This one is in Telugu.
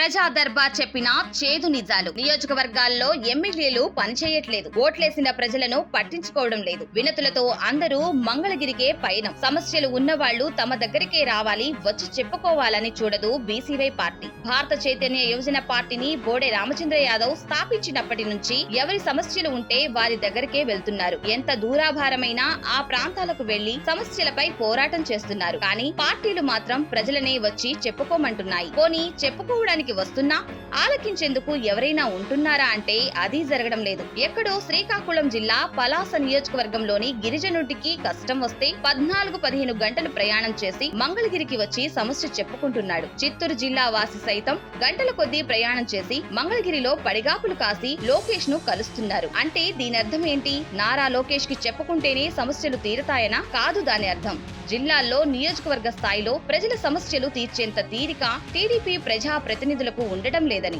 ప్రజా దర్బార్ చెప్పిన చేదు నిజాలు. నియోజకవర్గాల్లో ఎమ్మెల్యేలు పనిచేయట్లేదు, ఓట్లేసిన ప్రజలను పట్టించుకోవడం లేదు. వినతులతో అందరూ మంగళగిరికే పయనం. సమస్యలు ఉన్నవాళ్లు తమ దగ్గరికే రావాలి, వచ్చి చెప్పుకోవాలని చూడదు బీసీవై పార్టీ. భారత చైతన్య యువజన పార్టీని బోడే రామచంద్ర యాదవ్ స్థాపించినప్పటి నుంచి ఎవరి సమస్యలు ఉంటే వారి దగ్గరికే వెళ్తున్నారు. ఎంత దూరాభారమైనా ఆ ప్రాంతాలకు వెళ్లి సమస్యలపై పోరాటం చేస్తున్నారు. కానీ పార్టీలు మాత్రం ప్రజలనే వచ్చి చెప్పుకోమంటున్నాయి. పోనీ చెప్పుకోవడానికి వస్తున్నా ఆలకించేందుకు ఎవరైనా ఉంటున్నారా అంటే అది జరగడం లేదు. ఎక్కడో శ్రీకాకుళం జిల్లా పలాస నియోజకవర్గంలోని గిరిజనుడికి కష్టం వస్తే 14-15 గంటలు ప్రయాణం చేసి మంగళగిరికి వచ్చి సమస్య చెప్పుకుంటున్నాడు. చిత్తూరు జిల్లా వాసి సైతం గంటల కొద్దీ ప్రయాణం చేసి మంగళగిరిలో పడిగాపులు కాసి లోకేష్ ను కలుస్తున్నారు. అంటే దీని అర్థం ఏంటి? నారా లోకేష్ కి చెప్పుకుంటేనే సమస్యలు తీరతాయనా? కాదు దాని అర్థం. జిల్లాల్లో నియోజకవర్గ స్థాయిలో ప్రజల సమస్యలు తీర్చేంత తీరిక టీడీపీ ప్రజా ప్రతినిధులకు ఉండటం లేదని.